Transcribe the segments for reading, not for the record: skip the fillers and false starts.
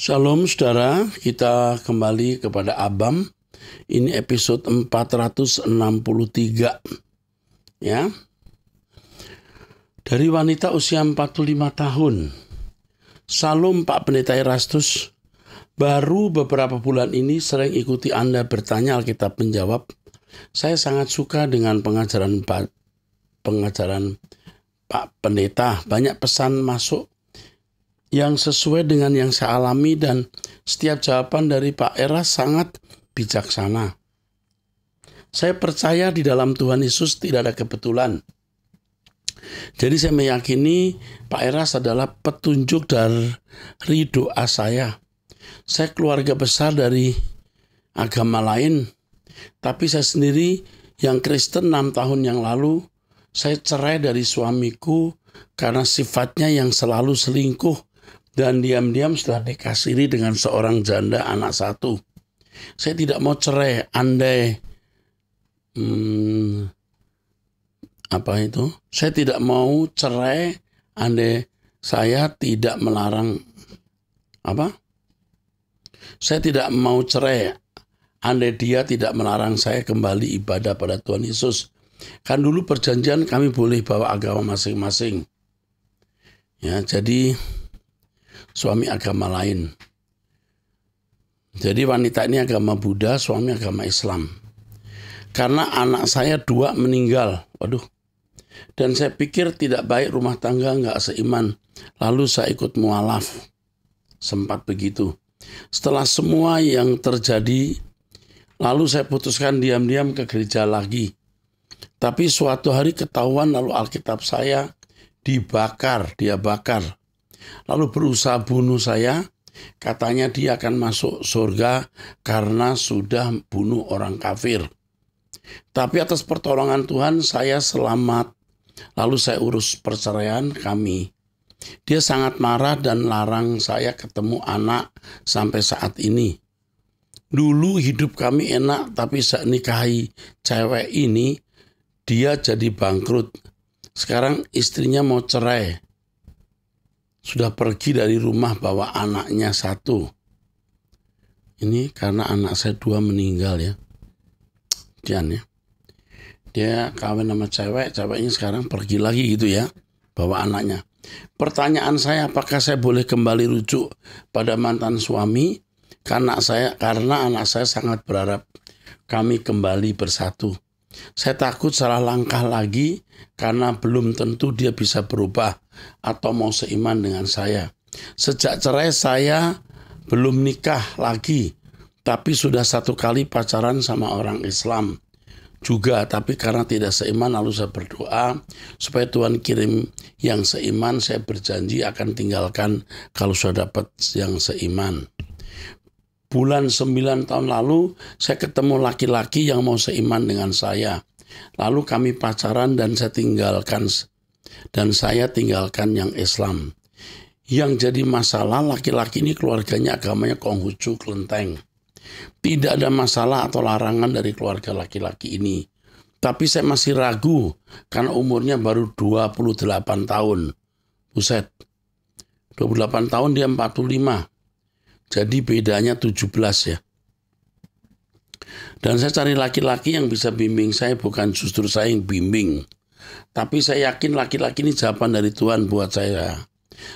Shalom saudara, kita kembali kepada Abam. Ini episode 463 ya. Dari wanita usia 45 tahun. Salam Pak Pendeta Erastus. Baru beberapa bulan ini sering ikuti Anda bertanya Alkitab menjawab. Saya sangat suka dengan pengajaran Pak Pendeta. Banyak pesan masuk yang sesuai dengan yang saya alami dan setiap jawaban dari Pak Eras sangat bijaksana. Saya percaya di dalam Tuhan Yesus tidak ada kebetulan. Jadi saya meyakini Pak Eras adalah petunjuk dari doa saya. Saya keluarga besar dari agama lain, tapi saya sendiri yang Kristen 6 tahun yang lalu, saya cerai dari suamiku karena sifatnya yang selalu selingkuh. Dan diam-diam sudah dikasiri dengan seorang janda anak satu. Saya tidak mau cerai, andai Saya tidak mau cerai, andai saya tidak melarang Saya tidak mau cerai, andai dia tidak melarang saya kembali ibadah pada Tuhan Yesus. Kan dulu perjanjian kami boleh bawa agama masing-masing. Ya, jadi suami agama lain. Jadi wanita ini agama Buddha, suami agama Islam. Karena anak saya 2 meninggal. Dan saya pikir tidak baik rumah tangga nggak seiman. Lalu saya ikut mualaf. Sempat begitu. Setelah semua yang terjadi, lalu saya putuskan diam-diam ke gereja lagi. Tapi suatu hari ketahuan lalu Alkitab saya dia bakar. Lalu berusaha bunuh saya, katanya dia akan masuk surga karena sudah bunuh orang kafir. Tapi atas pertolongan Tuhan saya selamat. Lalu saya urus perceraian kami. Dia sangat marah dan larang saya ketemu anak sampai saat ini. Dulu hidup kami enak, tapi saat nikahi cewek ini, dia jadi bangkrut. Sekarang istrinya mau cerai. Sudah pergi dari rumah bawa anaknya 1. Ini karena anak saya 2 meninggal ya. Dia kawin sama ceweknya sekarang pergi lagi gitu ya, bawa anaknya. Pertanyaan saya, apakah saya boleh kembali rujuk pada mantan suami? Karena anak saya sangat berharap kami kembali bersatu. Saya takut salah langkah lagi karena belum tentu dia bisa berubah atau mau seiman dengan saya. Sejak cerai saya belum nikah lagi, tapi sudah 1 kali pacaran sama orang Islam juga. Tapi karena tidak seiman lalu saya berdoa supaya Tuhan kirim yang seiman. Saya berjanji akan tinggalkan kalau sudah dapat yang seiman. Bulan 9 tahun lalu saya ketemu laki-laki yang mau seiman dengan saya. Lalu kami pacaran dan saya tinggalkan yang Islam. Yang jadi masalah laki-laki ini keluarganya agamanya Konghucu Kelenteng. Tidak ada masalah atau larangan dari keluarga laki-laki ini. Tapi saya masih ragu karena umurnya baru 28 tahun. Buset. 28 tahun dia 45. Jadi bedanya 17 ya. Dan saya cari laki-laki yang bisa bimbing saya, bukan justru saya yang bimbing. Tapi saya yakin laki-laki ini jawaban dari Tuhan buat saya.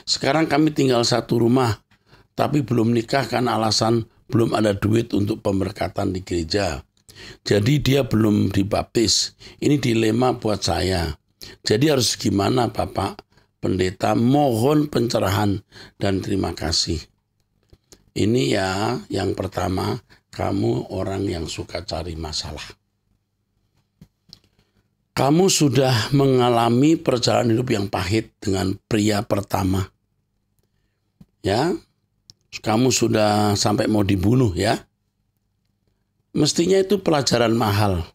Sekarang kami tinggal satu rumah, tapi belum nikah karena alasan belum ada duit untuk pemberkatan di gereja. Jadi dia belum dibaptis. Ini dilema buat saya. Jadi harus gimana Bapak Pendeta? Mohon pencerahan dan terima kasih. Ini ya, yang pertama, kamu orang yang suka cari masalah. Kamu sudah mengalami perjalanan hidup yang pahit dengan pria pertama. Ya, kamu sudah sampai mau dibunuh ya. Mestinya itu pelajaran mahal.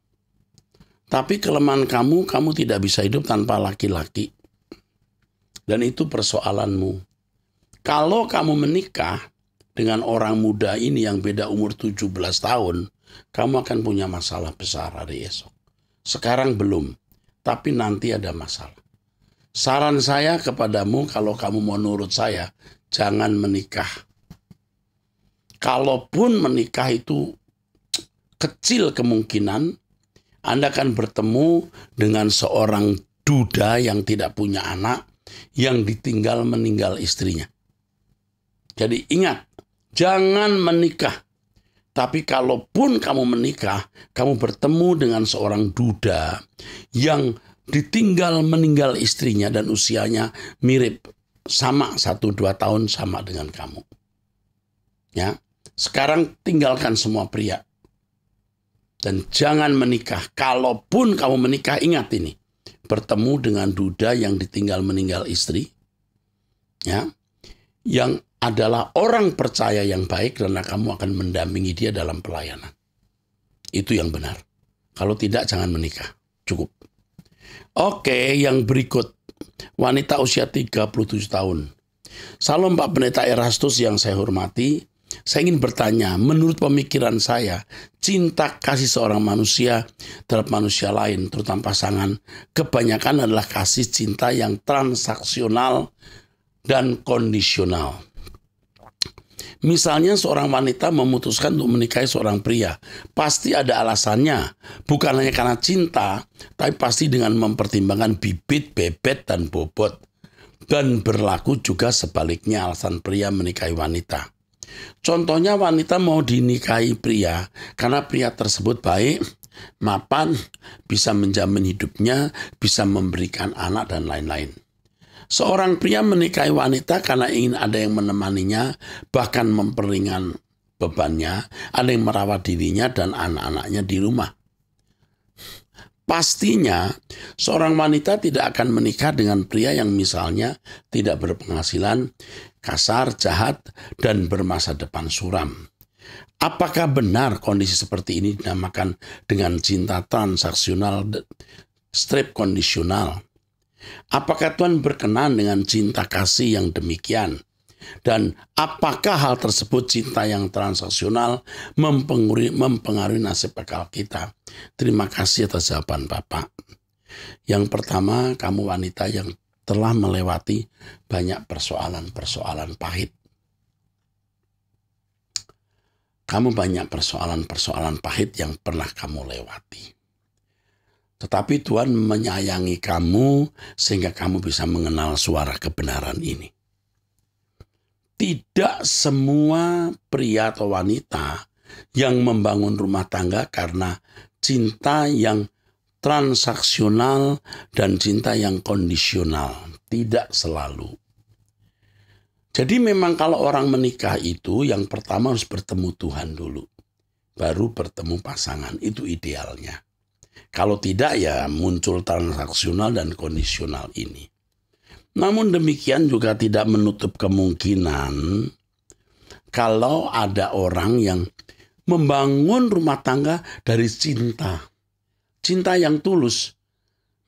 Tapi kelemahan kamu tidak bisa hidup tanpa laki-laki. Dan itu persoalanmu. Kalau kamu menikah dengan orang muda ini yang beda umur 17 tahun, kamu akan punya masalah besar hari esok. Sekarang belum, tapi nanti ada masalah. Saran saya kepadamu, kalau kamu mau nurut saya, jangan menikah. kalaupun menikah itu kecil kemungkinan Anda akan bertemu dengan seorang duda yang tidak punya anak, yang ditinggal meninggal istrinya. Jadi ingat, jangan menikah. Tapi kalaupun kamu menikah, kamu bertemu dengan seorang duda yang ditinggal meninggal istrinya dan usianya mirip, sama 1-2 tahun sama dengan kamu. Ya, sekarang tinggalkan semua pria. Dan jangan menikah. Kalaupun kamu menikah, ingat ini. Bertemu dengan duda yang ditinggal meninggal istri. Ya, yang adalah orang percaya yang baik karena kamu akan mendampingi dia dalam pelayanan. Itu yang benar. Kalau tidak, jangan menikah. Cukup. Oke, yang berikut. Wanita usia 37 tahun. Salam Pak Pendeta Erastus yang saya hormati. Saya ingin bertanya, menurut pemikiran saya, cinta kasih seorang manusia terhadap manusia lain, terutama pasangan, kebanyakan adalah kasih cinta yang transaksional dan kondisional. Misalnya seorang wanita memutuskan untuk menikahi seorang pria, pasti ada alasannya, bukan hanya karena cinta, tapi pasti dengan mempertimbangkan bibit, bebet, dan bobot. Dan berlaku juga sebaliknya alasan pria menikahi wanita. Contohnya wanita mau dinikahi pria karena pria tersebut baik, mapan, bisa menjamin hidupnya, bisa memberikan anak, dan lain-lain. Seorang pria menikahi wanita karena ingin ada yang menemaninya, bahkan memperingan bebannya, ada yang merawat dirinya dan anak-anaknya di rumah. Pastinya, seorang wanita tidak akan menikah dengan pria yang misalnya tidak berpenghasilan, kasar, jahat, dan bermasa depan suram. Apakah benar kondisi seperti ini dinamakan dengan cinta transaksional, strip kondisional? Apakah Tuhan berkenan dengan cinta kasih yang demikian? Dan apakah hal tersebut, cinta yang transaksional, mempengaruhi nasib akal kita? Terima kasih atas jawaban Bapak. Yang pertama, kamu wanita yang telah melewati banyak persoalan-persoalan pahit. Kamu banyak persoalan-persoalan pahit yang pernah kamu lewati. Tetapi Tuhan menyayangi kamu sehingga kamu bisa mengenal suara kebenaran ini. Tidak semua pria atau wanita yang membangun rumah tangga karena cinta yang transaksional dan cinta yang kondisional. Tidak selalu. Jadi memang kalau orang menikah itu yang pertama harus bertemu Tuhan dulu. Baru bertemu pasangan. Itu idealnya. Kalau tidak ya muncul transaksional dan kondisional ini. Namun demikian juga tidak menutup kemungkinan kalau ada orang yang membangun rumah tangga dari cinta. Cinta yang tulus.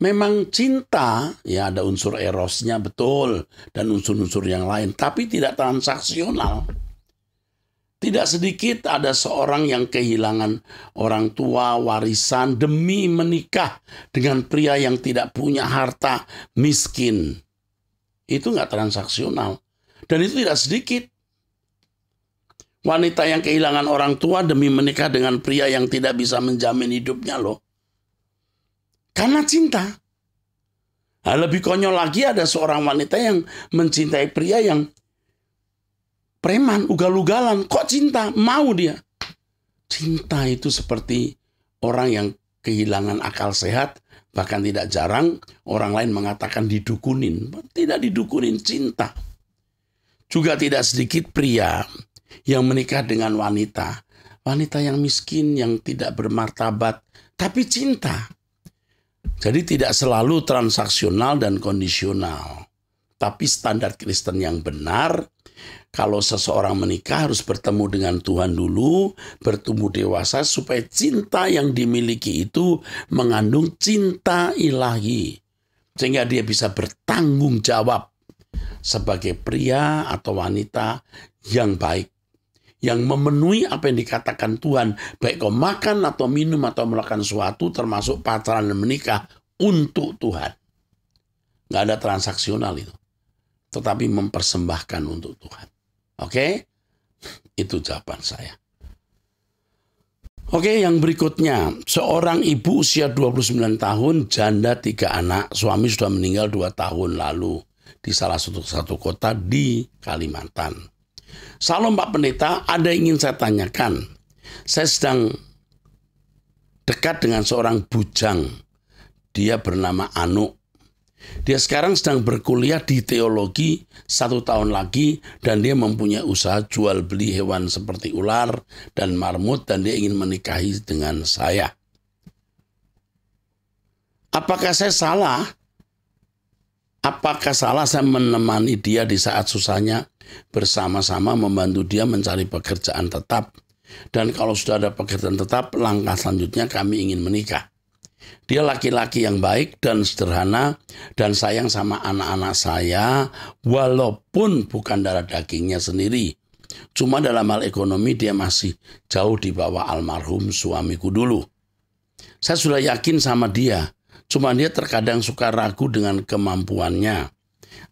Memang cinta, ya ada unsur erosnya betul dan unsur-unsur yang lain. Tapi tidak transaksional. Tidak sedikit ada seorang yang kehilangan orang tua, warisan demi menikah dengan pria yang tidak punya harta, miskin. Itu nggak transaksional. Dan itu tidak sedikit. Wanita yang kehilangan orang tua demi menikah dengan pria yang tidak bisa menjamin hidupnya loh. Karena cinta. Nah, lebih konyol lagi ada seorang wanita yang mencintai pria yang preman, ugal-ugalan. Kok cinta? Mau dia. Cinta itu seperti orang yang kehilangan akal sehat. Bahkan tidak jarang orang lain mengatakan didukunin. Tidak didukunin, cinta. Juga tidak sedikit pria yang menikah dengan wanita. Wanita yang miskin, yang tidak bermartabat. Tapi cinta. Jadi tidak selalu transaksional dan kondisional. Tapi standar Kristen yang benar, kalau seseorang menikah harus bertemu dengan Tuhan dulu, bertumbuh dewasa supaya cinta yang dimiliki itu mengandung cinta ilahi. Sehingga dia bisa bertanggung jawab sebagai pria atau wanita yang baik. Yang memenuhi apa yang dikatakan Tuhan. Baik kau makan atau minum atau melakukan sesuatu termasuk pacaran dan menikah untuk Tuhan. Nggak ada transaksional itu. Tetapi mempersembahkan untuk Tuhan. Oke? Itu jawaban saya. Oke, yang berikutnya. Seorang ibu usia 29 tahun, janda 3 anak. Suami sudah meninggal 2 tahun lalu di salah satu kota di Kalimantan. Salam Pak Pendeta, ada yang ingin saya tanyakan. Saya sedang dekat dengan seorang bujang. Dia bernama Anu. Dia sekarang sedang berkuliah di teologi 1 tahun lagi dan dia mempunyai usaha jual beli hewan seperti ular dan marmut dan dia ingin menikahi dengan saya. Apakah saya salah? Apakah salah saya menemani dia di saat susahnya bersama-sama membantu dia mencari pekerjaan tetap? Dan kalau sudah ada pekerjaan tetap, langkah selanjutnya kami ingin menikah. Dia laki-laki yang baik dan sederhana dan sayang sama anak-anak saya walaupun bukan darah dagingnya sendiri. Cuma dalam hal ekonomi dia masih jauh di bawah almarhum suamiku dulu. Saya sudah yakin sama dia, cuma dia terkadang suka ragu dengan kemampuannya.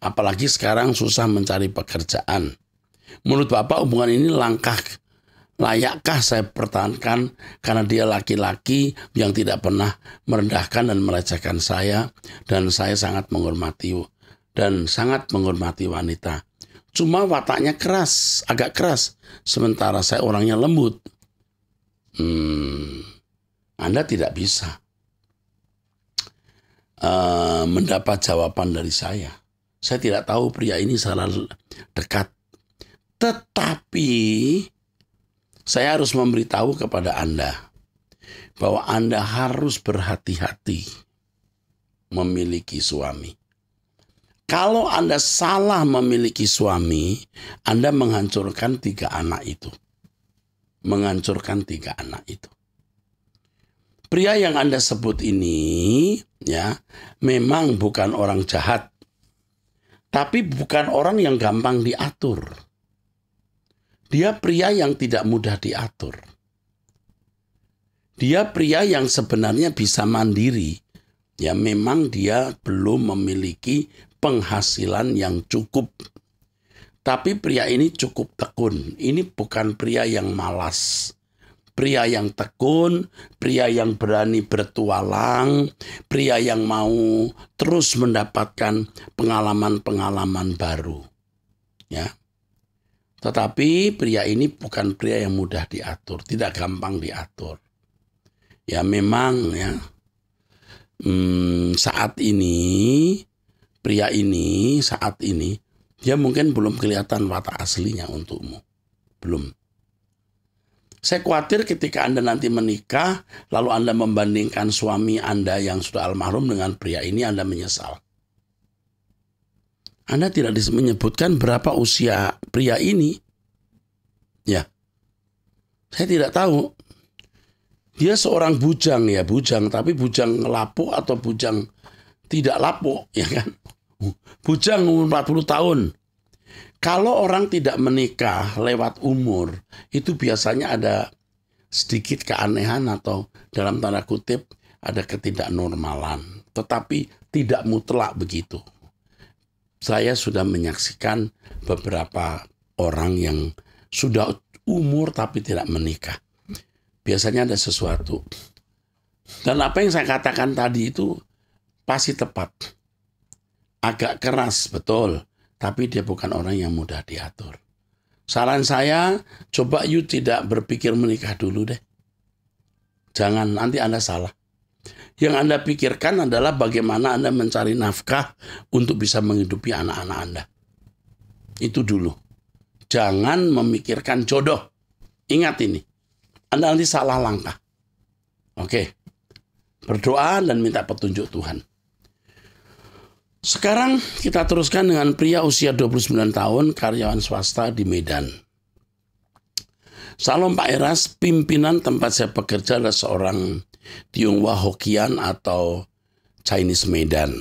Apalagi sekarang susah mencari pekerjaan. Menurut Bapak hubungan ini layakkah saya pertahankan karena dia laki-laki yang tidak pernah merendahkan dan melecehkan saya dan saya sangat menghormati wanita. Cuma wataknya keras, agak keras, sementara saya orangnya lembut. Anda tidak bisa mendapat jawaban dari saya. Saya tidak tahu pria ini secara dekat. Tetapi saya harus memberitahu kepada Anda bahwa Anda harus berhati-hati memiliki suami. Kalau Anda salah memiliki suami, Anda menghancurkan 3 anak itu. Menghancurkan 3 anak itu. Pria yang Anda sebut ini, ya, memang bukan orang jahat, tapi bukan orang yang gampang diatur. Dia pria yang tidak mudah diatur. Dia pria yang sebenarnya bisa mandiri. Ya memang dia belum memiliki penghasilan yang cukup. Tapi pria ini cukup tekun. Ini bukan pria yang malas. Pria yang tekun, pria yang berani bertualang, pria yang mau terus mendapatkan pengalaman-pengalaman baru. Ya. Tetapi pria ini bukan pria yang mudah diatur, tidak gampang diatur. Ya memang ya saat ini pria ini saat ini dia mungkin belum kelihatan watak aslinya untukmu, belum. Saya khawatir ketika Anda nanti menikah lalu Anda membandingkan suami Anda yang sudah almarhum dengan pria ini, Anda menyesal. Anda tidak menyebutkan berapa usia pria ini. Ya, saya tidak tahu. Dia seorang bujang ya, bujang. Tapi bujang lapuk atau bujang tidak lapuk, ya kan? Bujang umur 40 tahun. Kalau orang tidak menikah lewat umur, itu biasanya ada sedikit keanehan atau dalam tanda kutip ada ketidaknormalan. Tetapi tidak mutlak begitu. Saya sudah menyaksikan beberapa orang yang sudah umur tapi tidak menikah. Biasanya ada sesuatu. Dan apa yang saya katakan tadi itu pasti tepat. Agak keras, betul. Tapi dia bukan orang yang mudah diatur. Saran saya, coba you tidak berpikir menikah dulu deh. Jangan, nanti Anda salah. Yang Anda pikirkan adalah bagaimana Anda mencari nafkah untuk bisa menghidupi anak-anak Anda. Itu dulu. Jangan memikirkan jodoh. Ingat ini. Anda nanti salah langkah. Oke. Berdoa dan minta petunjuk Tuhan. Sekarang kita teruskan dengan pria usia 29 tahun, karyawan swasta di Medan. Salam Pak Eras, pimpinan tempat saya bekerja adalah seorang Tionghoa Hokkien atau Chinese Medan.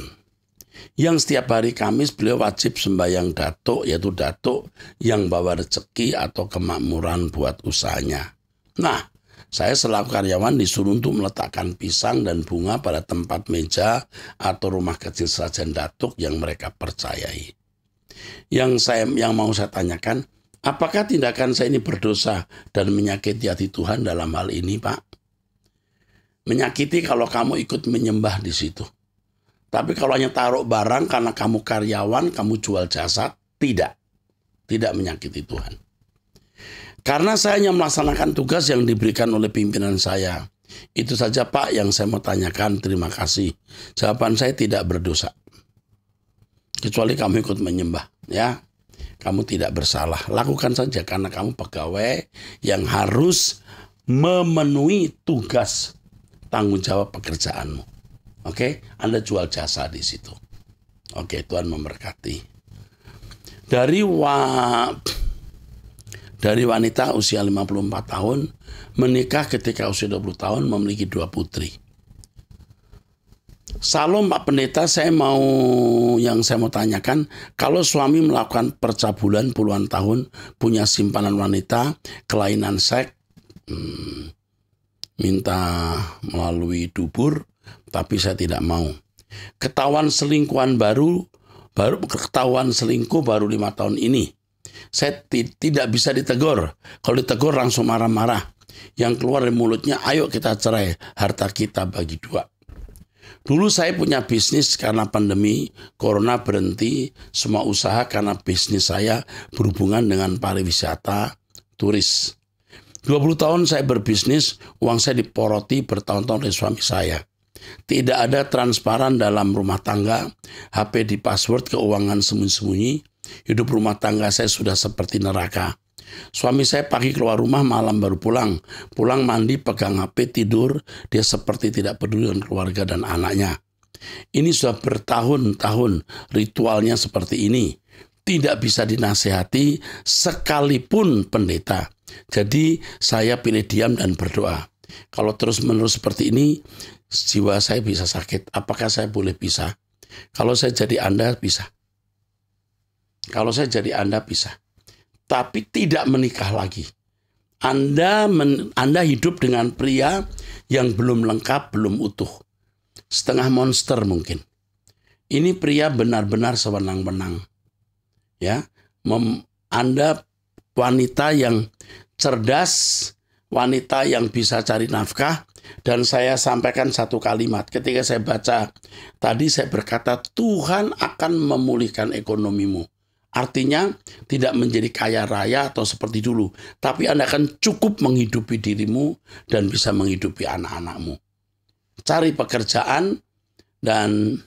Yang setiap hari Kamis beliau wajib sembahyang datuk, yaitu datuk yang bawa rezeki atau kemakmuran buat usahanya. Nah, saya selaku karyawan disuruh untuk meletakkan pisang dan bunga pada tempat meja atau rumah kecil sajian datuk yang mereka percayai. Yang mau saya tanyakan, Apakah tindakan saya ini berdosa dan menyakiti hati Tuhan dalam hal ini, Pak? Menyakiti kalau kamu ikut menyembah di situ. Tapi kalau hanya taruh barang karena kamu karyawan, kamu jual jasa, tidak. Tidak menyakiti Tuhan. Karena saya hanya melaksanakan tugas yang diberikan oleh pimpinan saya. Itu saja, Pak, yang saya mau tanyakan. Terima kasih. Jawaban saya tidak berdosa. Kecuali kamu ikut menyembah, ya. Kamu tidak bersalah. Lakukan saja karena kamu pegawai yang harus memenuhi tugas tanggung jawab pekerjaanmu. Oke, Anda jual jasa di situ. Oke, Tuhan memberkati. Dari wanita usia 54 tahun menikah ketika usia 20 tahun, memiliki 2 putri. Salam Pak Pendeta, saya mau tanyakan, kalau suami melakukan percabulan puluhan tahun, punya simpanan wanita, kelainan seks, minta melalui dubur, tapi saya tidak mau. Ketahuan selingkuh baru 5 tahun ini. Saya tidak bisa ditegur. Kalau ditegur langsung marah-marah. Yang keluar dari mulutnya, ayo kita cerai, harta kita bagi 2. Dulu saya punya bisnis, karena pandemi, corona berhenti semua usaha karena bisnis saya berhubungan dengan pariwisata, turis. 20 tahun saya berbisnis, uang saya diporoti bertahun-tahun oleh suami saya. Tidak ada transparan dalam rumah tangga, HP di password, keuangan sembunyi-sembunyi, hidup rumah tangga saya sudah seperti neraka. Suami saya pagi keluar rumah, malam baru pulang. Pulang mandi, pegang HP, tidur. Dia seperti tidak peduli dengan keluarga dan anaknya. Ini sudah bertahun-tahun ritualnya seperti ini. Tidak bisa dinasehati sekalipun pendeta. Jadi saya pilih diam dan berdoa. Kalau terus-menerus seperti ini, jiwa saya bisa sakit. Apakah saya boleh pisah? Kalau saya jadi Anda, bisa. Kalau saya jadi Anda, bisa. Tapi tidak menikah lagi. Anda hidup dengan pria yang belum lengkap, belum utuh. Setengah monster mungkin. Ini pria benar-benar sewenang-wenang. Ya, Anda wanita yang cerdas, wanita yang bisa cari nafkah. Dan saya sampaikan satu kalimat. Ketika saya baca tadi, saya berkata, Tuhan akan memulihkan ekonomimu. Artinya tidak menjadi kaya raya atau seperti dulu. Tapi Anda akan cukup menghidupi dirimu dan bisa menghidupi anak-anakmu. Cari pekerjaan dan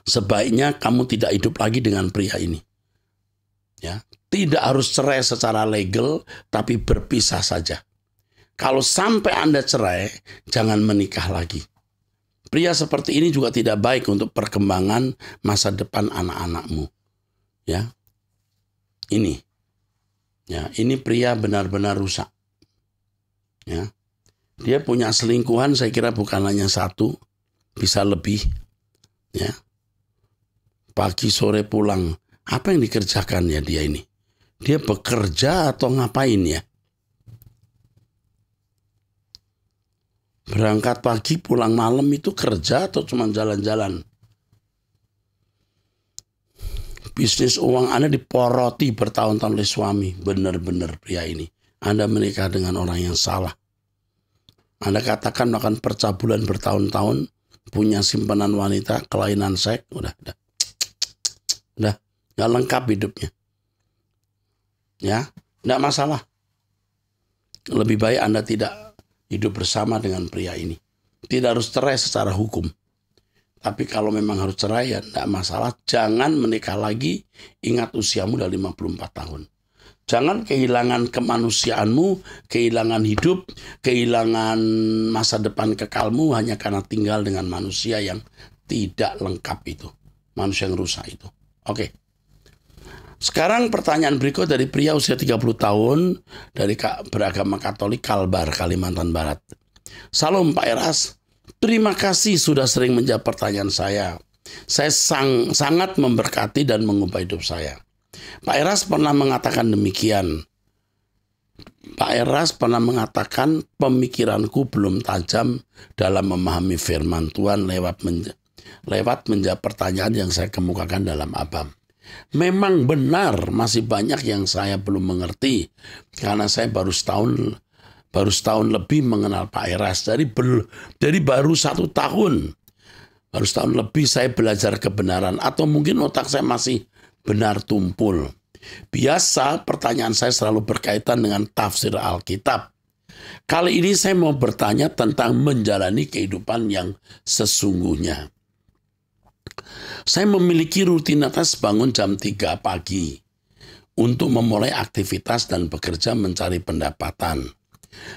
sebaiknya kamu tidak hidup lagi dengan pria ini. Ya, tidak harus cerai secara legal, tapi berpisah saja. Kalau sampai Anda cerai, jangan menikah lagi. Pria seperti ini juga tidak baik untuk perkembangan masa depan anak-anakmu. Ya, ini pria benar-benar rusak. Ya, dia punya selingkuhan, saya kira bukan hanya satu, bisa lebih. Ya, pagi sore pulang, apa yang dikerjakan ya dia ini? Dia bekerja atau ngapain ya? Berangkat pagi pulang malam itu kerja atau cuma jalan-jalan? Bisnis uang Anda diporoti bertahun-tahun oleh suami. Benar-benar pria ini. Anda menikah dengan orang yang salah. Anda katakan melakukan percabulan bertahun-tahun, punya simpanan wanita, kelainan seks, udah, nggak lengkap hidupnya. Ya, nggak masalah. Lebih baik Anda tidak hidup bersama dengan pria ini. Tidak harus cerai secara hukum. Tapi kalau memang harus cerai, ya tidak masalah. Jangan menikah lagi. Ingat usiamu udah 54 tahun. Jangan kehilangan kemanusiaanmu, kehilangan hidup, kehilangan masa depan kekalmu hanya karena tinggal dengan manusia yang tidak lengkap itu. Manusia yang rusak itu. Oke. Sekarang pertanyaan berikut dari pria usia 30 tahun dari beragama Katolik Kalbar, Kalimantan Barat. Salam Pak Eras. Terima kasih sudah sering menjawab pertanyaan saya. Saya sangat memberkati dan mengubah hidup saya. Pak Eras pernah mengatakan demikian. Pak Eras pernah mengatakan pemikiranku belum tajam dalam memahami firman Tuhan lewat menjawab pertanyaan yang saya kemukakan dalam Abam. Memang benar masih banyak yang saya belum mengerti karena saya baru setahun lebih mengenal Pak Eras. Dari baru 1 tahun, baru setahun lebih saya belajar kebenaran, atau mungkin otak saya masih benar tumpul. Biasa pertanyaan saya selalu berkaitan dengan tafsir Alkitab. Kali ini saya mau bertanya tentang menjalani kehidupan yang sesungguhnya. Saya memiliki rutinitas bangun jam 3 pagi untuk memulai aktivitas dan bekerja mencari pendapatan.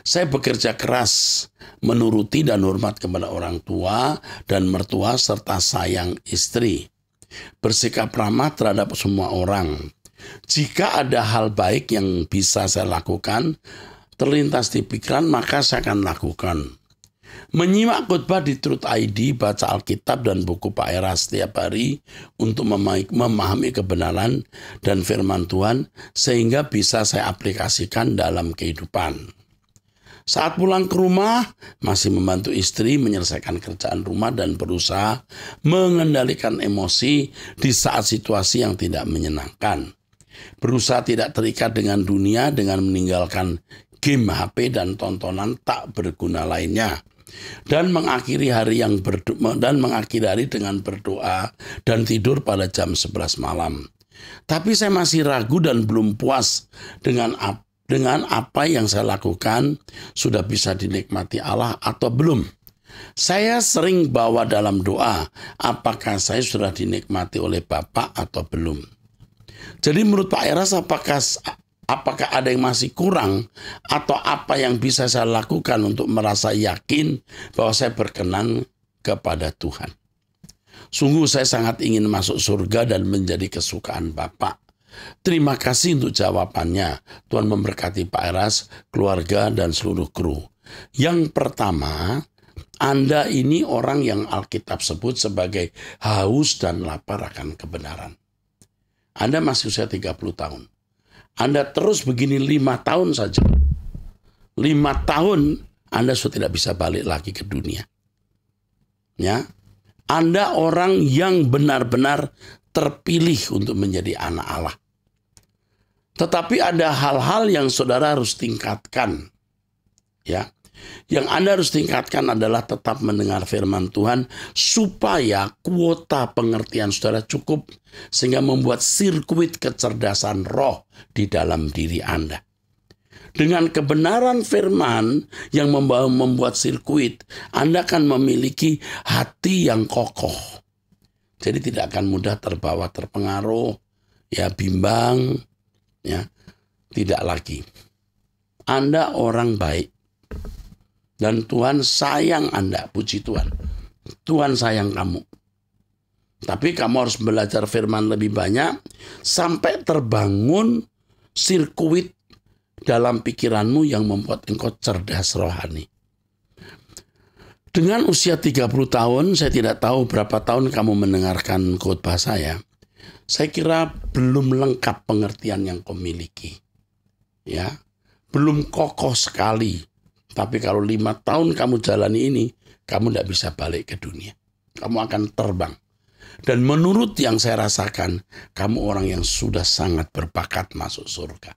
Saya bekerja keras, menuruti dan hormat kepada orang tua dan mertua serta sayang istri. Bersikap ramah terhadap semua orang. Jika ada hal baik yang bisa saya lakukan, terlintas di pikiran, maka saya akan lakukan. Menyimak khotbah di Truth ID, baca Alkitab dan buku Pak Eras setiap hari untuk memahami kebenaran dan firman Tuhan sehingga bisa saya aplikasikan dalam kehidupan. Saat pulang ke rumah, masih membantu istri menyelesaikan kerjaan rumah dan berusaha mengendalikan emosi di saat situasi yang tidak menyenangkan. Berusaha tidak terikat dengan dunia dengan meninggalkan game HP dan tontonan tak berguna lainnya. Dan mengakhiri hari dengan berdoa dan tidur pada jam 11 malam. Tapi saya masih ragu dan belum puas dengan apa yang saya lakukan sudah bisa dinikmati Allah atau belum. Saya sering bawa dalam doa, apakah saya sudah dinikmati oleh Bapa atau belum. Jadi menurut Pak Eras, apakah ada yang masih kurang atau apa yang bisa saya lakukan untuk merasa yakin bahwa saya berkenan kepada Tuhan. Sungguh saya sangat ingin masuk surga dan menjadi kesukaan Bapa. Terima kasih untuk jawabannya. Tuhan memberkati Pak Eras, keluarga, dan seluruh kru. Yang pertama, Anda ini orang yang Alkitab sebut sebagai haus dan lapar akan kebenaran. Anda masih usia 30 tahun. Anda terus begini 5 tahun saja. 5 tahun Anda sudah tidak bisa balik lagi ke dunia. Ya, Anda orang yang benar-benar terpilih untuk menjadi anak Allah. Tetapi ada hal-hal yang saudara harus tingkatkan. Ya. Yang Anda harus tingkatkan adalah tetap mendengar firman Tuhan supaya kuota pengertian saudara cukup sehingga membuat sirkuit kecerdasan roh di dalam diri Anda. Dengan kebenaran firman yang membuat sirkuit, Anda akan memiliki hati yang kokoh. Jadi tidak akan mudah terbawa terpengaruh, ya bimbang, ya tidak lagi. Anda orang baik. Dan Tuhan sayang Anda, puji Tuhan. Tuhan sayang kamu. Tapi kamu harus belajar firman lebih banyak sampai terbangun sirkuit dalam pikiranmu yang membuat engkau cerdas rohani. Dengan usia 30 tahun, saya tidak tahu berapa tahun kamu mendengarkan khotbah saya. Saya kira belum lengkap pengertian yang kau miliki. Ya, belum kokoh sekali. Tapi kalau 5 tahun kamu jalani ini, kamu tidak bisa balik ke dunia. Kamu akan terbang. Dan menurut yang saya rasakan, kamu orang yang sudah sangat berbakat masuk surga.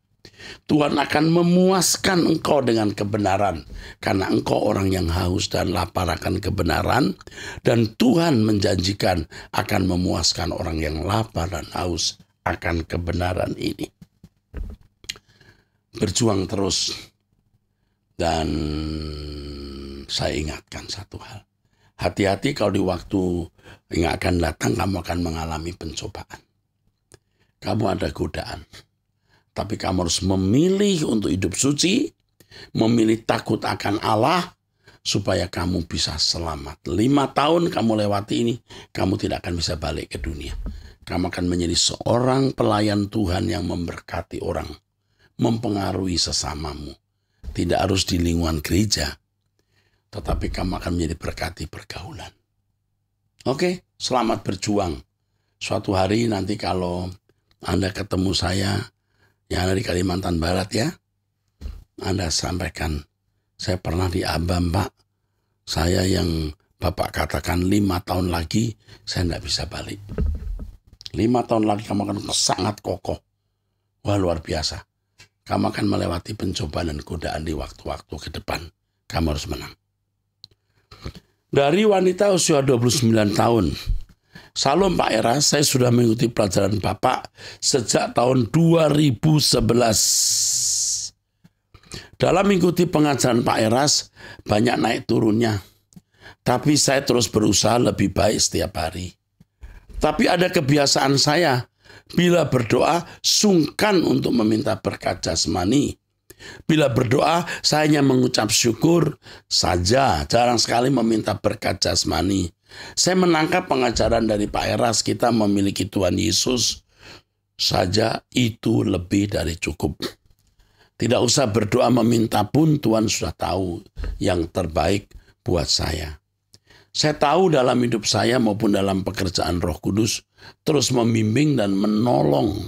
Tuhan akan memuaskan engkau dengan kebenaran. Karena engkau orang yang haus dan lapar akan kebenaran. Dan Tuhan menjanjikan akan memuaskan orang yang lapar dan haus akan kebenaran ini. Berjuang terus. Dan saya ingatkan satu hal. Hati-hati kalau di waktu yang akan datang kamu akan mengalami pencobaan. Kamu ada godaan. Tapi kamu harus memilih untuk hidup suci. Memilih takut akan Allah. Supaya kamu bisa selamat. 5 tahun kamu lewati ini. Kamu tidak akan bisa balik ke dunia. Kamu akan menjadi seorang pelayan Tuhan yang memberkati orang. Mempengaruhi sesamamu. Tidak harus di lingkungan gereja. Tetapi kamu akan menjadi berkati pergaulan. Oke, selamat berjuang. Suatu hari nanti kalau Anda ketemu saya, yang ada di Kalimantan Barat ya, Anda sampaikan, saya pernah di Abam Pak, saya yang Bapak katakan 5 tahun lagi, saya tidak bisa balik. 5 tahun lagi kamu akan sangat kokoh. Wah, luar biasa. Kamu akan melewati pencobaan dan godaan di waktu-waktu ke depan. Kamu harus menang. Dari wanita usia 29 tahun, Salam Pak Eras, saya sudah mengikuti pelajaran Bapak sejak tahun 2011. Dalam mengikuti pengajaran Pak Eras, banyak naik turunnya. Tapi saya terus berusaha lebih baik setiap hari. Tapi ada kebiasaan saya, bila berdoa, sungkan untuk meminta berkat jasmani. Bila berdoa, saya hanya mengucap syukur saja, jarang sekali meminta berkat jasmani. Saya menangkap pengajaran dari Pak Eras, kita memiliki Tuhan Yesus saja itu lebih dari cukup. Tidak usah berdoa meminta pun Tuhan sudah tahu yang terbaik buat saya. Saya tahu dalam hidup saya maupun dalam pekerjaan Roh Kudus terus membimbing dan menolong.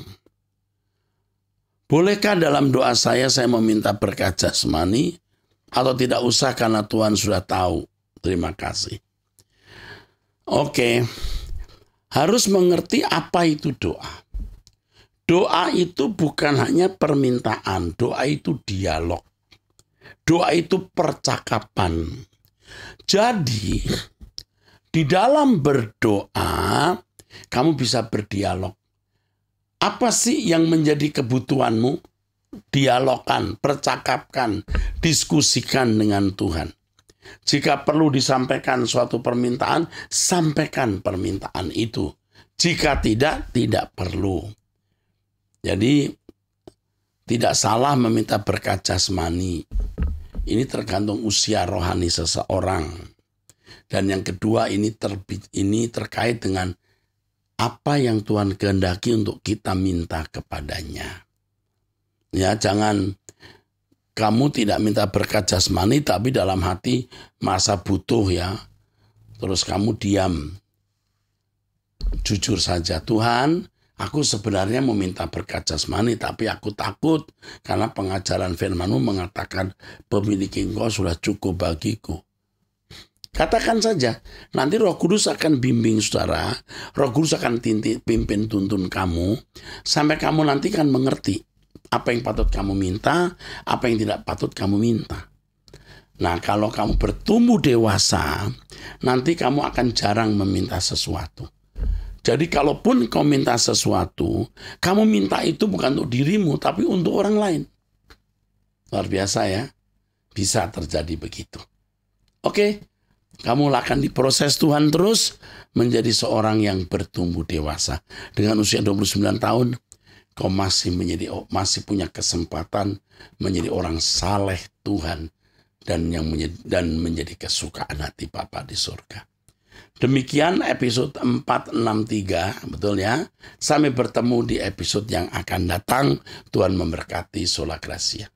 Bolehkah dalam doa saya meminta berkat jasmani atau tidak usah karena Tuhan sudah tahu? Terima kasih. Oke, harus mengerti apa itu doa. Doa itu bukan hanya permintaan, doa itu dialog. Doa itu percakapan. Jadi, di dalam berdoa, kamu bisa berdialog. Apa sih yang menjadi kebutuhanmu? Dialogkan, percakapkan, diskusikan dengan Tuhan. Jika perlu disampaikan suatu permintaan, sampaikan permintaan itu. Jika tidak, tidak perlu. Jadi, tidak salah meminta berkat jasmani. Ini tergantung usia rohani seseorang. Dan yang kedua, ini terkait dengan apa yang Tuhan kehendaki untuk kita minta kepadanya. Ya, jangan kamu tidak minta berkat jasmani, tapi dalam hati masa butuh ya. Terus kamu diam. Jujur saja, Tuhan, aku sebenarnya meminta berkat jasmani, tapi aku takut karena pengajaran firman-Mu mengatakan memiliki Engkau sudah cukup bagiku. Katakan saja, nanti Roh Kudus akan bimbing saudara, Roh Kudus akan pimpin tuntun kamu, sampai kamu nanti kan mengerti apa yang patut kamu minta, apa yang tidak patut kamu minta. Nah, kalau kamu bertumbuh dewasa, nanti kamu akan jarang meminta sesuatu. Jadi kalaupun kau minta sesuatu, kamu minta itu bukan untuk dirimu, tapi untuk orang lain. Luar biasa ya, bisa terjadi begitu. Oke. Kamu akan diproses Tuhan terus menjadi seorang yang bertumbuh dewasa. Dengan usia 29 tahun, kau masih punya kesempatan menjadi orang saleh Tuhan dan menjadi kesukaan hati Bapa di surga. Demikian episode 463, betul ya. Sampai bertemu di episode yang akan datang. Tuhan memberkati. Sola Gracia.